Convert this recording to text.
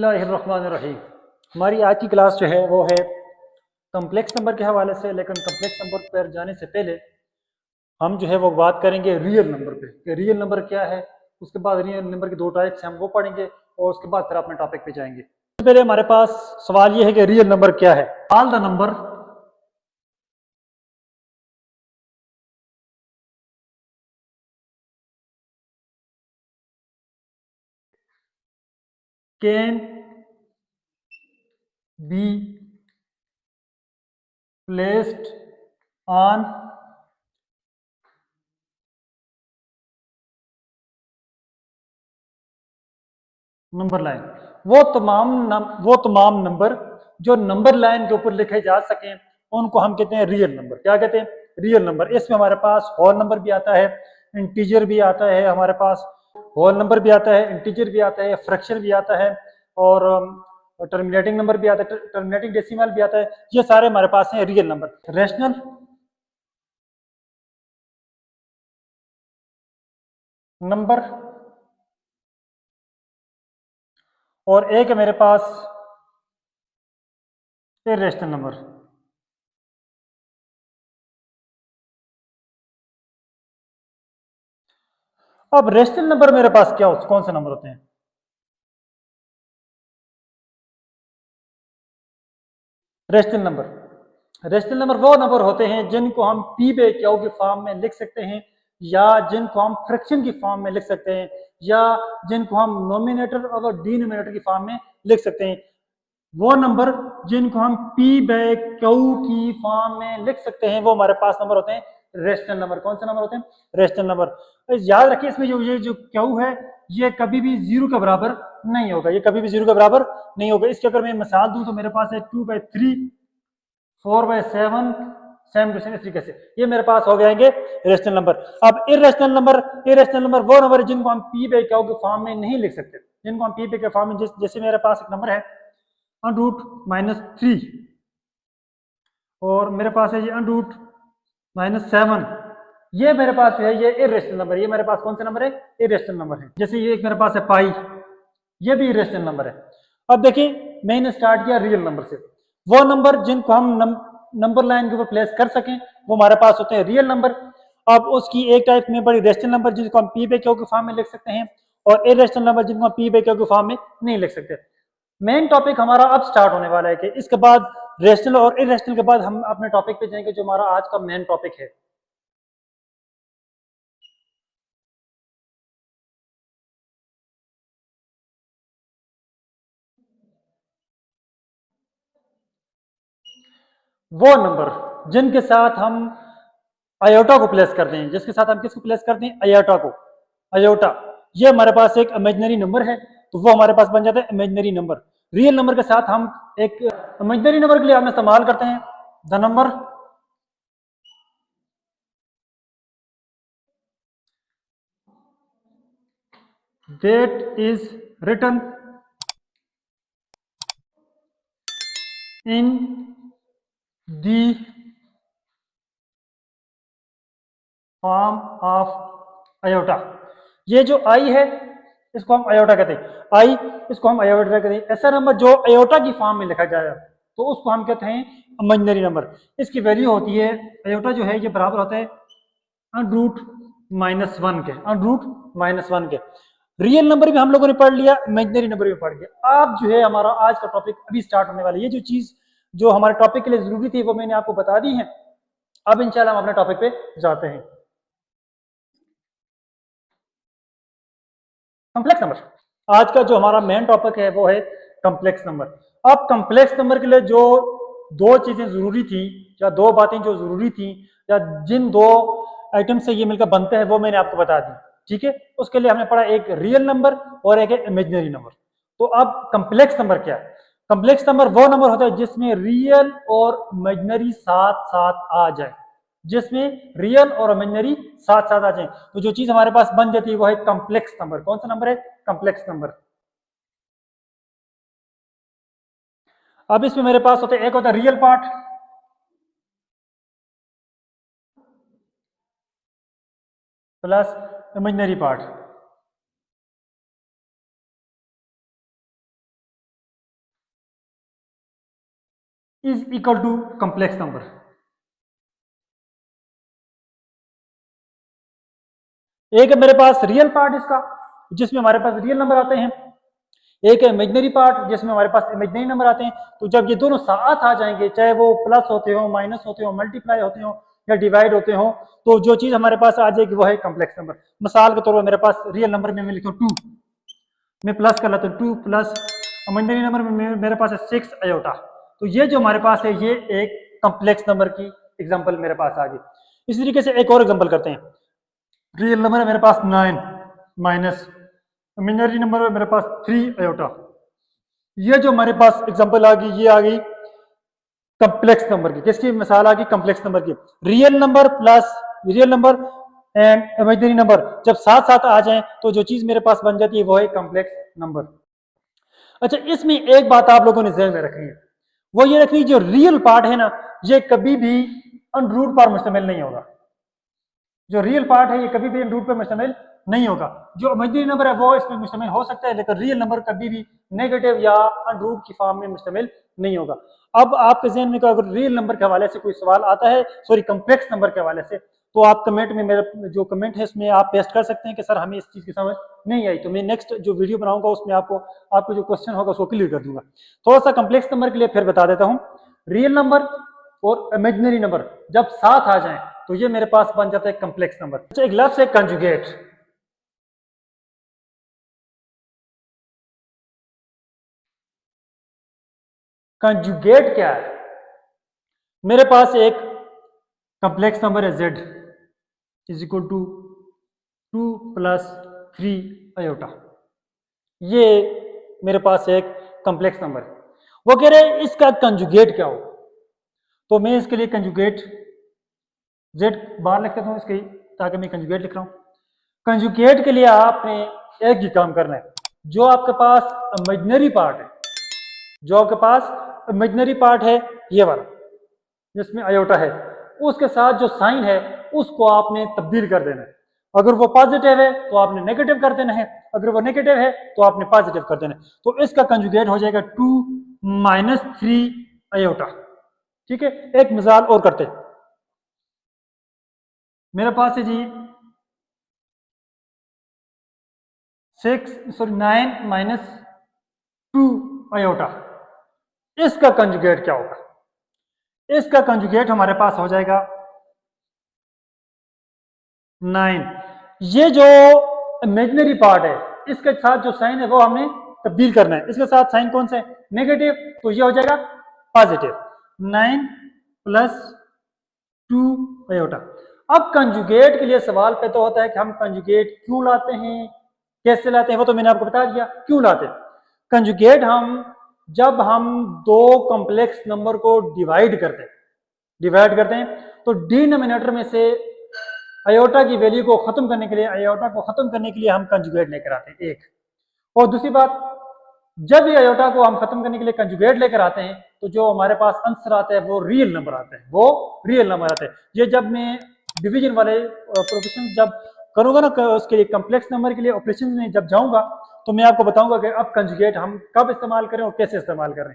बिस्मिल्लाहिर्रहमानिर्रहीम। हमारी आज की क्लास जो है वो है कम्प्लेक्स नंबर के हवाले से। लेकिन कम्प्लेक्स नंबर पर जाने से पहले हम जो है वो बात करेंगे रियल नंबर पे कि रियल नंबर क्या है। उसके बाद रियल नंबर के दो टाइप्स हैं, हम वो पढ़ेंगे और उसके बाद फिर अपने टॉपिक पे जाएंगे। सबसे पहले हमारे पास सवाल ये है कि रियल नंबर क्या है। All the number can be placed on number line. वो तमाम नंबर जो नंबर लाइन के ऊपर लिखे जा सकें उनको हम कहते हैं रियल नंबर। क्या कहते हैं? Real number. इसमें हमारे पास होल नंबर भी आता है, इंटीजर भी आता है, हमारे पास होल नंबर भी आता है, इंटीजर भी आता है, फ्रैक्शन भी आता है और टर्मिनेटिंग नंबर भी आता है, टर्मिनेटिंग डेसिमल भी आता है। ये सारे हमारे पास हैं रियल नंबर। रैशनल नंबर और एक है मेरे पास इर्रेशनल नंबर। अब रेशनल नंबर मेरे पास क्या कौन से नंबर होते हैं? रेशनल नंबर वो नंबर होते हैं जिनको हम पी बे क्यू के फॉर्म में लिख सकते हैं, या जिनको हम फ्रैक्शन की फॉर्म में लिख सकते हैं, या जिनको हम नोमिनेटर और डिनोमिनेटर की फॉर्म में लिख सकते हैं। वो नंबर जिनको हम पी बाय क्यू की फॉर्म में लिख सकते हैं वो हमारे पास नंबर होते हैं रेशनल नंबर। कौन से नंबर होते हैं? Rational number. याद रखिए इसमें ये जो क्यू है ये कभी भी जीरो के बराबर नहीं होगा, ये कभी भी जीरो के बराबर नहीं होगा। इसकी अगर मैं मिसाल दूं तो मेरे पास है 2/3, 4/7, 7/7। इस तरीके से ये मेरे पास हो जाएंगे रेशनल नंबर। अब इरेशनल नंबर वो नंबर जिनको हम पी बाय क्यू के फॉर्म में नहीं लिख सकते, जिनको हम पी बाय के फॉर्म में जैसे मेरे पास एक नंबर है √-3 और मेरे पास है ये √-7। ये मेरे पास जो है ये इरेशनल नंबर। ये मेरे पास कौन सा नंबर है? इरेशनल नंबर है। जैसे ये एक मेरे पास है पाई, ये भी इरेशनल नंबर है। अब देखिए मैंने स्टार्ट किया रियल नंबर से। वो नंबर जिनको हम नंबर लाइन के ऊपर प्लेस कर सकें वो हमारे पास होते हैं रियल नंबर। अब उसकी एक टाइप में बड़ी रेशनल नंबर जिनको हम पी बाय क्यू के फॉर्म में लिख सकते हैं, और इरेशनल नंबर जिनको हम पी बाय क्यू के फॉर्म में नहीं लिख सकते। मेन टॉपिक हमारा अब स्टार्ट होने वाला है कि इसके बाद रेशनल और इरेशनल के बाद हम अपने टॉपिक पे जाएंगे जो हमारा आज का मेन टॉपिक है। वो नंबर जिनके साथ हम अयोटा को प्लेस करते हैं, जिसके साथ हम किसको प्लेस करते हैं? अयोटा को। अयोटा ये हमारे पास एक इमेजिनरी नंबर है तो वो हमारे पास बन जाता है इमेजिनरी नंबर। रियल नंबर के साथ हम एक इमेजिनरी नंबर के लिए हम इस्तेमाल करते हैं the number that is written in the form of iota। ये जो आई है इसको हम अयोटा कहते हैं, आई इसको हम अयोटा कहते हैं। ऐसा नंबर जो अयोटा की फॉर्म में लिखा जाए तो उसको हम कहते हैं इमेजिनरी नंबर। इसकी वैल्यू होती है, अयोटा जो है ये बराबर होता है √-1 के, √-1 के। रियल नंबर भी हम लोगों ने पढ़ लिया, इमेजिनरी नंबर भी पढ़ लिया। अब जो है हमारा आज का टॉपिक अभी स्टार्ट होने वाला है। ये जो चीज जो हमारे टॉपिक के लिए जरूरी थी वो मैंने आपको बता दी है। अब इंशाल्लाह हम अपने टॉपिक पे जाते हैं। कम्प्लेक्स नंबर आज का जो हमारा मेन टॉपिक है वो है कम्प्लेक्स नंबर। अब कम्प्लेक्स नंबर के लिए जो दो चीजें जरूरी थी या दो बातें जो जरूरी थी या जिन दो आइटम से ये मिलकर बनते हैं वो मैंने आपको बता दी। ठीक है, उसके लिए हमने पढ़ा एक रियल नंबर और एक है इमेजिनरी नंबर। तो अब कम्प्लेक्स नंबर क्या है? कम्प्लेक्स नंबर वो नंबर होता है जिसमें रियल और इमेजिनरी साथ साथ आ जाए, जिसमें रियल और इमेजिनरी साथ साथ आ जाए तो जो चीज हमारे पास बन जाती है वो है कम्प्लेक्स नंबर। कौन सा नंबर है? Complex number. अब इसमें मेरे पास होता है, एक होता है real part plus imaginary part. Is equal to complex number. एक है मेरे पास रियल पार्ट इसका, जिसमें हमारे पास रियल नंबर आते हैं, एक है इमेजिनरी पार्ट जिसमें हमारे पास इमेजिनरी नंबर आते हैं। तो जब ये दोनों साथ आ जाएंगे, चाहे वो प्लस होते हो, माइनस होते हो, मल्टीप्लाई होते हो या डिवाइड होते हो, तो जो चीज हमारे पास आ जाएगी वो है कॉम्प्लेक्स नंबर। मिसाल के तौर पर मेरे पास रियल नंबर में मैं लिखूँ 2, मैं प्लस कर लेता हूँ 2 प्लस इमेजिनरी नंबर में मेरे पास है 6 आयोटा। तो ये जो हमारे पास है ये एक कॉम्प्लेक्स नंबर की एग्जाम्पल मेरे पास आ गई। इसी तरीके से एक और एग्जाम्पल करते हैं। रियल नंबर है मेरे पास 9 माइनस इमेजिनरी नंबर है मेरे पास 3 आयोटा। ये जो हमारे पास एग्जांपल आ गई, ये आ गई कॉम्प्लेक्स नंबर की। किसकी मिसाल आ गई? कॉम्प्लेक्स नंबर की। Real number plus real number and imaginary number जब साथ साथ आ जाएं तो जो चीज मेरे पास बन जाती है वो है कॉम्प्लेक्स नंबर। अच्छा, इसमें एक बात आप लोगों ने ध्यान में रखनी है, वो ये रखनी, जो रियल पार्ट है ना, ये कभी भी अनरूट पर मुश्तमिल नहीं होगा। जो रियल पार्ट है ये कभी भी रूट पर मुश्तमिल नहीं होगा। जो इमेजिनरी नंबर है वो इसमें मुश्तमिल हो सकता है, लेकिन रियल नंबर कभी भी नेगेटिव या अनरूट की फॉर्म में मुश्तमिल नहीं होगा। अब आपके ज़हन में अगर रियल नंबर के हवाले से कोई सवाल आता है, सॉरी कॉम्प्लेक्स नंबर के हवाले से, तो आप कमेंट में, मेरा जो कमेंट है उसमें आप पेस्ट कर सकते हैं कि सर हमें इस चीज़ की समझ नहीं आई। तो मैं नेक्स्ट जो वीडियो बनाऊंगा उसमें आपको जो क्वेश्चन होगा उसको क्लियर कर दूंगा। थोड़ा सा कॉम्प्लेक्स नंबर के लिए फिर बता देता हूँ। रियल नंबर और इमेजिनरी नंबर जब साथ आ जाएं तो ये मेरे पास बन जाता है कॉम्प्लेक्स नंबर। अच्छा, एक लफ्ज़ है कंजुगेट। कंजुगेट क्या है? मेरे पास एक कॉम्प्लेक्स नंबर है z is equal to 2 plus 3 iota. ये मेरे पास एक कॉम्प्लेक्स नंबर है। वो कह रहे हैं इसका कंजुगेट क्या हो, तो मैं इसके लिए कंजुगेट z बाहर लिख देता हूँ इसके, ताकि मैं कंजुगेट लिख रहा हूँ। कंजुगेट के लिए आपने एक ही काम करना है, जो आपके पास इमेजिनरी पार्ट है, जो आपके पास इमेजिनरी पार्ट है ये वाला जिसमें आयोटा है, उसके साथ जो साइन है उसको आपने तब्दील कर देना है। अगर वो पॉजिटिव है तो आपने नेगेटिव कर देना है, अगर वो नेगेटिव है तो आपने पॉजिटिव कर देना है। तो इसका कंजुगेट हो जाएगा 2 माइनस 3 आयोटा। ठीक है, एक मिसाल और करते हैं। मेरे पास है जी 9 माइनस 2 आयोटा। इसका कंजुगेट क्या होगा? इसका कंजुगेट हमारे पास हो जाएगा 9। ये जो इमेजिनरी पार्ट है इसके साथ जो साइन है वो हमने तब्दील करना है। इसके साथ साइन कौन सा है? नेगेटिव, तो ये हो जाएगा पॉजिटिव। 9 plus 2 iota. अब कंजुगेट के लिए सवाल पैदा होता है कि हम कंजुगेट क्यों लाते हैं, कैसे लाते हैं, वो तो मैंने आपको बता दिया क्यों लाते हैं। कंजुगेट हम जब हम दो कॉम्प्लेक्स नंबर को डिवाइड करते हैं तो डिनोमिनेटर में से आयोटा की वैल्यू को खत्म करने के लिए, आयोटा को खत्म करने के लिए हम कंजुगेट लेकर आते हैं एक। और दूसरी बात, जब ये आयोटा को हम खत्म करने के लिए कंजुगेट लेकर आते हैं तो जो हमारे पास आंसर आता है वो रियल नंबर आता है, वो रियल नंबर आता है। ये जब मैं डिवीजन वाले प्रोफेशन जब करूंगा ना, उसके लिए कॉम्प्लेक्स नंबर के लिए ऑपरेशन में जब जाऊंगा तो मैं आपको बताऊंगा कि अब कंजुगेट हम कब इस्तेमाल करें और कैसे इस्तेमाल करें।